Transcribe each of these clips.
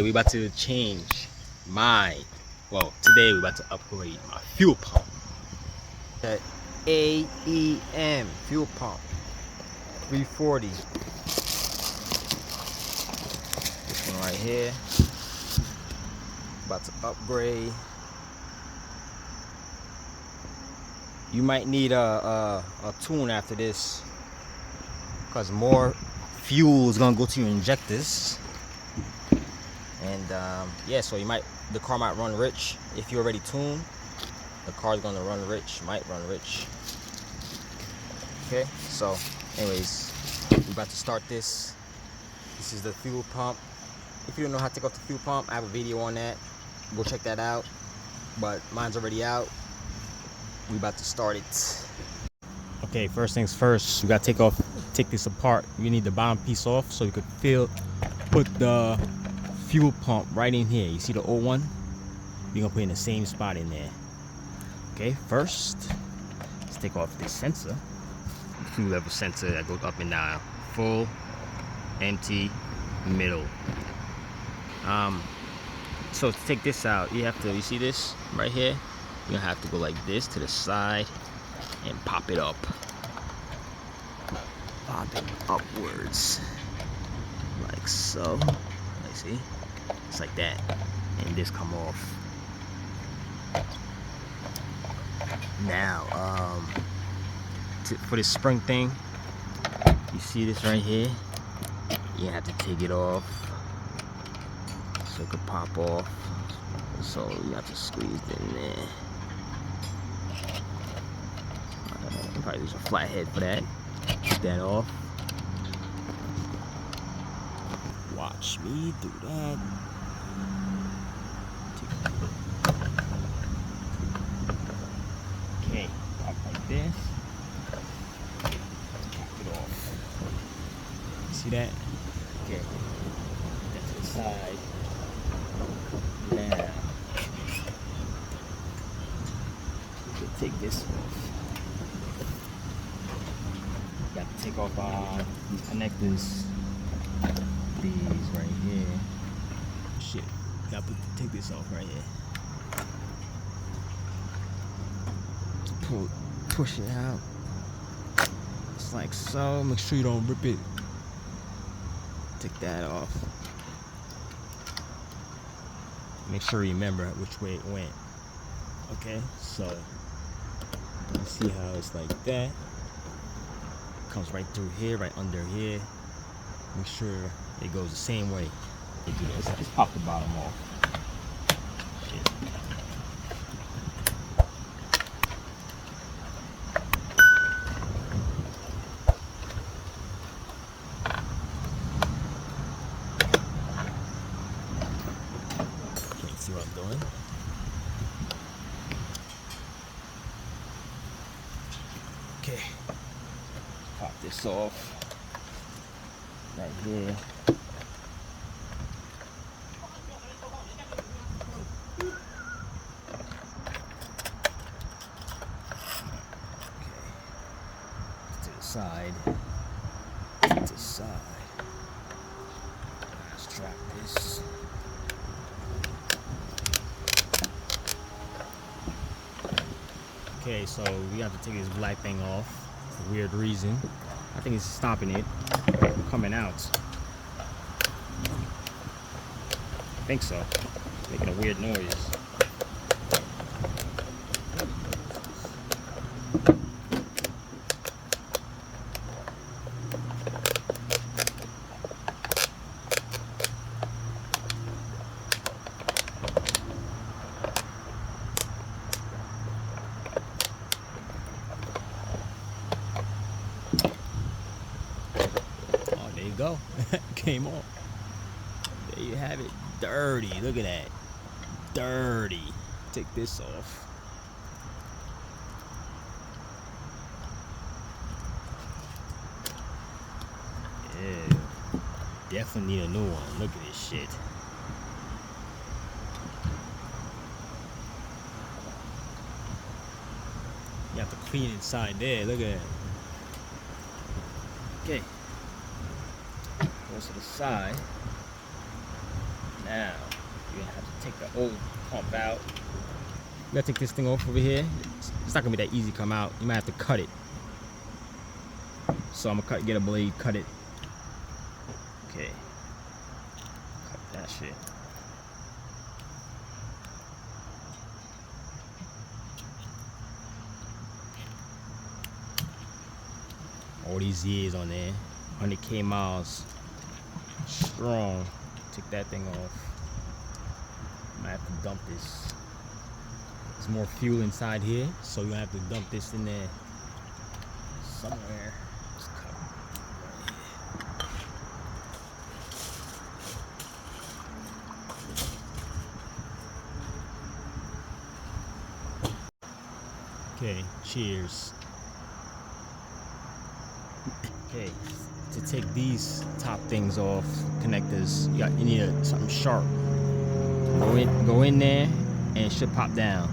We about to change today we about to upgrade my fuel pump. The AEM fuel pump 340. This one right here. About to upgrade. You might need a tune after this, because more fuel is gonna go to your injectors. And yeah, so the car might run rich. If you're already tuned, the car's gonna run rich, might run rich. Okay, so anyways, we're about to start this. This is the fuel pump. If you don't know how to take off the fuel pump, I have a video on that. Go check that out. But mine's already out. We about to start it. Okay, first things first, you gotta take this apart. You need the bottom piece off so you could put the fuel pump right in here. You see the old one? You're gonna put it in the same spot in there. Okay, first, let's take off this sensor. Fuel level sensor that goes up and down. Full, empty, middle. So to take this out, you see this right here? You're gonna have to go like this to the side and pop it up. Pop it upwards. Like so. Let's see. It's like that. And this come off. Now, for this spring thing, you see this right here? You have to take it off so it could pop off. So you have to squeeze it in there. Probably use a flathead for that. Take that off. Watch me do that. Okay, pop like this. Pop it off. See that? Okay. Put that to the side. Now, we'll take this off. Got to take off these connectors. These right here. Shit. Got to take this off right here. Push it out. It's like so. Make sure you don't rip it. Take that off. Make sure you remember which way it went. Okay, so you see how it's like that. Comes right through here, right under here. Make sure it goes the same way. Let's pop the bottom off. Shit. See what I'm doing? Okay, pop this off right here. Okay, to the side. To the side. Strap this. Okay, so we have to take this black thing off for weird reason. I think it's stopping it from coming out. I think so. Making a weird noise. Go. Came off. There you have it. Dirty. Look at that. Dirty. Take this off. Yeah. Definitely need a new one. Look at this shit. You have to clean inside there. Look at that. Okay. Goes to the side. Now you're gonna have to take the old pump out. You gotta take this thing off over here. It's not gonna be that easy to come out. You might have to cut it. So I'm gonna get a blade, cut it. Okay. Cut that shit. All these years on there, 100K miles, strong. Take that thing off. I might have to dump this. There's more fuel inside here, so you're gonna have to dump this in there somewhere. Just cut right here. Okay, cheers. Okay, to take these top things off, connectors, you need something sharp. Go in there, and it should pop down.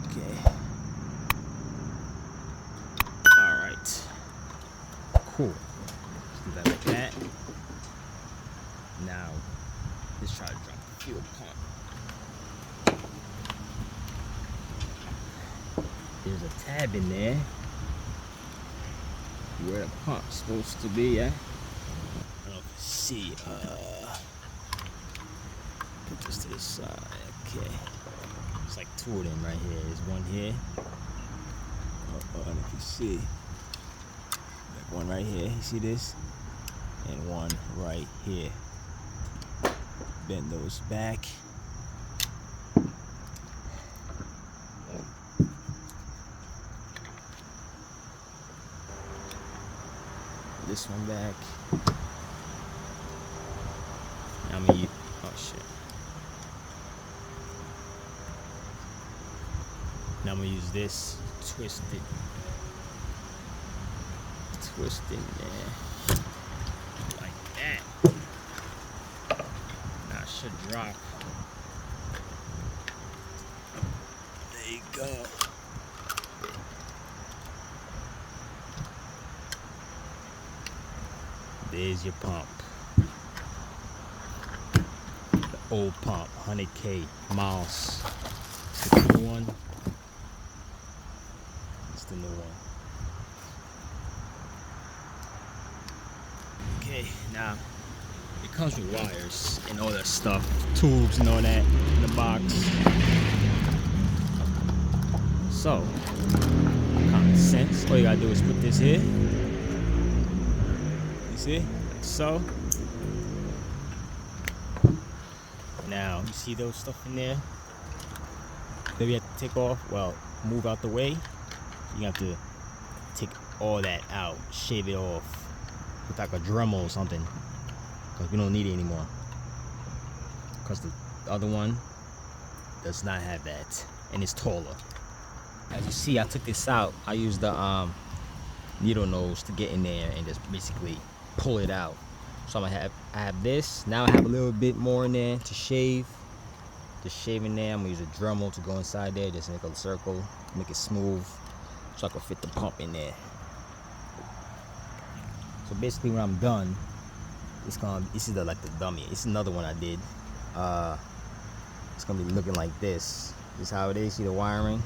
Okay. All right. Cool. Let's do that like that. Now, let's try to drop the fuel pump. There's a tab in there where the pump's supposed to be at. I don't know if you see. Put this to the side. Okay. It's like two of them right here. There's one here. I don't know if you see. Like one right here. You see this? And one right here. Bend those back. This one back. Now I'm gonna use, oh shit. Now I'm gonna use this, twist it. Twist in there. Like that. Now it should drop. There you go. There's your pump. The old pump, 100K miles. The new one. It's the new one. Okay, now it comes with wires and all that stuff, tubes and all that in the box. So, common sense. All you gotta do is put this here. See, like so. Now you see those stuff in there that we have to take off. Well, move out the way. You have to take all that out, shave it off with like a Dremel or something, because we don't need it anymore. Because the other one does not have that, and it's taller. As you see, I took this out. I used the needle nose to get in there and just basically pull it out. So I have this. Now I have a little bit more in there to shave. Just shave in there. I'm gonna use a Dremel to go inside there. Just make a circle, make it smooth, so I can fit the pump in there. So basically, when I'm done, this is like the dummy. It's another one I did. It's gonna be looking like this. This is how it is. See the wiring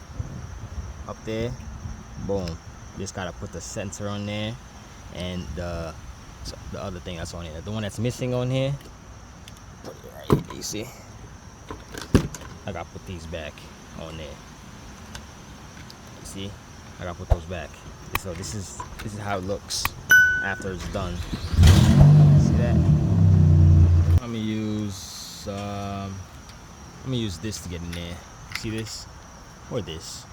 up there? Boom. Just gotta put the sensor on there, and the other thing that's on here, the one that's missing on here, put it right here. You see? I gotta put these back on there. You see? I gotta put those back. So this is how it looks after it's done. See that? I'm gonna use this to get in there. See this? Or this?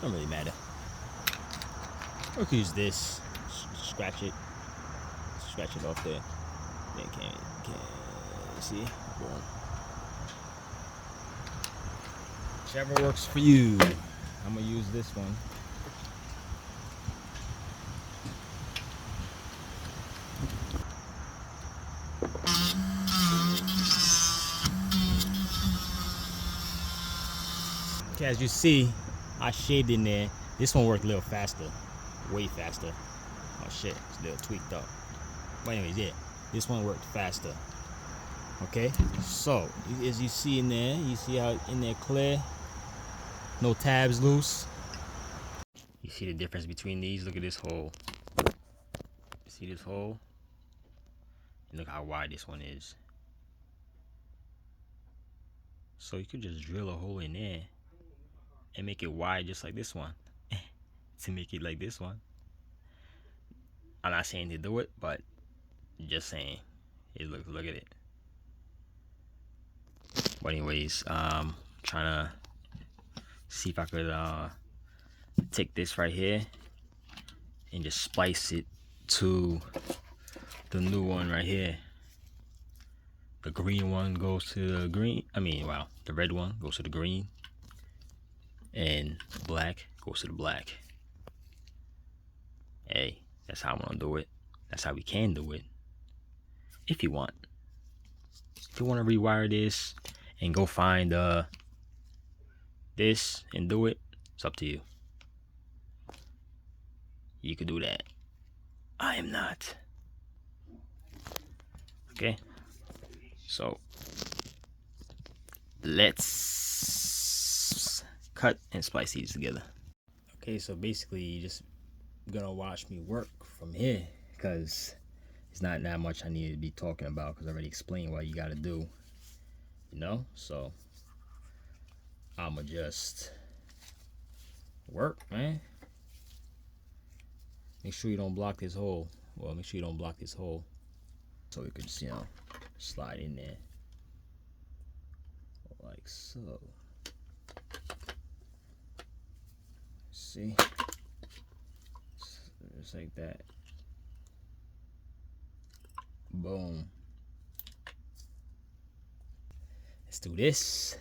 Don't really matter. Or I could use this. Scratch it off there. Then can see? Boom. Whichever works for you. I'm gonna use this one. Okay, as you see, I shaved in there. This one worked a little faster, way faster. Oh shit, it's a little tweaked up. But anyways, yeah, this one worked faster. Okay, so as you see in there, you see how in there clear, no tabs loose. You see the difference between these? Look at this hole. You see this hole? And look how wide this one is. So you could just drill a hole in there and make it wide just like this one to make it like this one. I'm not saying to do it, but just saying. Look at it. But anyways, trying to see if I could take this right here and just splice it to the new one right here. The green one goes to the green. The red one goes to the green, and the black goes to the black. Hey, that's how I want to do it. That's how we can do it. If you want. If you want to rewire this and go find this and do it, it's up to you. You could do that. I am not. Okay. So let's cut and splice these together. Okay, so basically you're just gonna watch me work from here, because it's not that much I need to be talking about, because I already explained what you gotta do, you know. So I'ma just work, man. Make sure you don't block this hole. Well, make sure you don't block this hole, so we could just, you know, slide in there like so. See, just like that. Boom. Let's do this.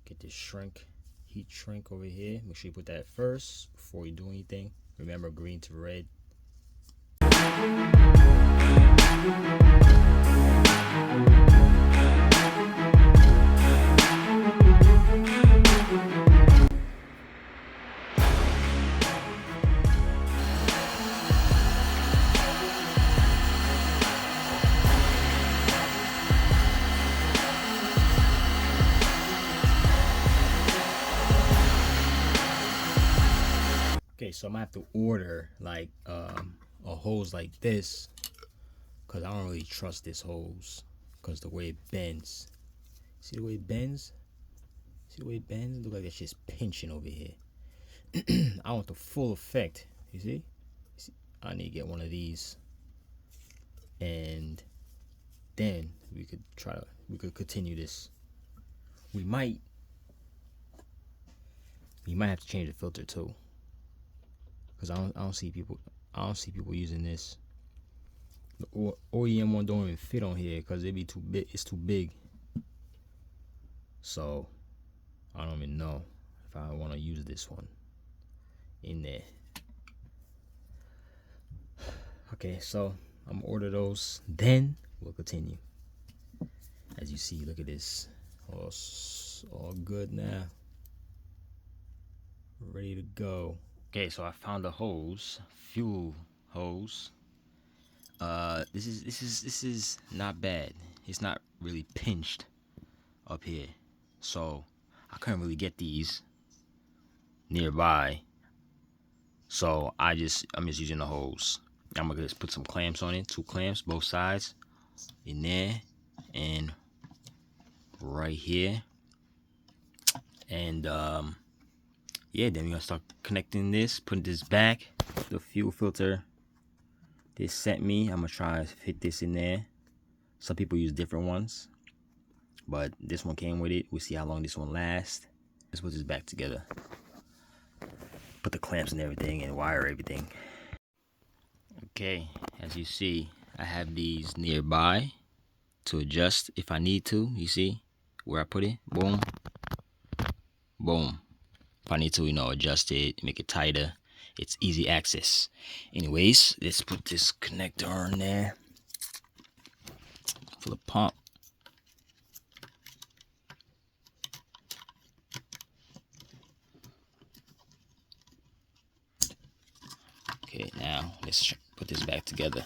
Get this heat shrink over here. Make sure you put that first before you do anything. Remember, green to red. Okay, so I'm gonna have to order like a hose like this, because I don't really trust this hose, because the way it bends. See the way it bends? See the way it bends? Look like that shit's pinching over here. I want the full effect. You see? I need to get one of these, and then we could continue this. We might have to change the filter too, because I don't see people using this. The OEM one don't even fit on here because it'd be too big. It's too big. So I don't even know if I want to use this one in there. Okay, so I'm gonna order those, then we'll continue. As you see, look at this, all good now, ready to go. Okay, so I found a hose, fuel hose. This is not bad. It's not really pinched up here, so I couldn't really get these nearby. So I'm just using the hose. I'm gonna just put some clamps on it, 2 clamps, both sides, in there and right here. And yeah, then we're gonna start connecting this, putting this back. The fuel filter they sent me, I'm gonna try to fit this in there. Some people use different ones, but this one came with it. We'll see how long this one lasts. Let's put this back together. Put the clamps and everything and wire everything. Okay, as you see, I have these nearby to adjust if I need to. You see where I put it? Boom, boom. If I need to, adjust it, make it tighter, it's easy access. Anyways, let's put this connector on there for the pump. Okay, now let's put this back together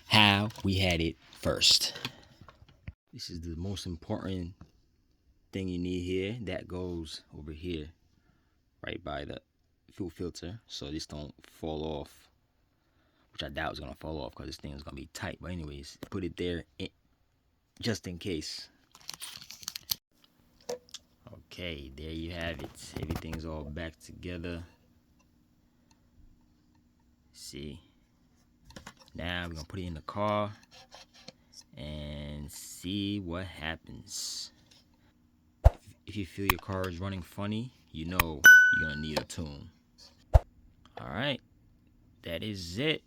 how we had it first. This is the most important thing you need here. That goes over here, right by the fuel filter, so this don't fall off, which I doubt is gonna fall off because this thing is gonna be tight. But anyways, put it there just in case. Okay, there you have it. Everything's all back together. See, now we're gonna put it in the car and see what happens. If you feel your car is running funny, you know you're gonna need a tune. All right, that is it.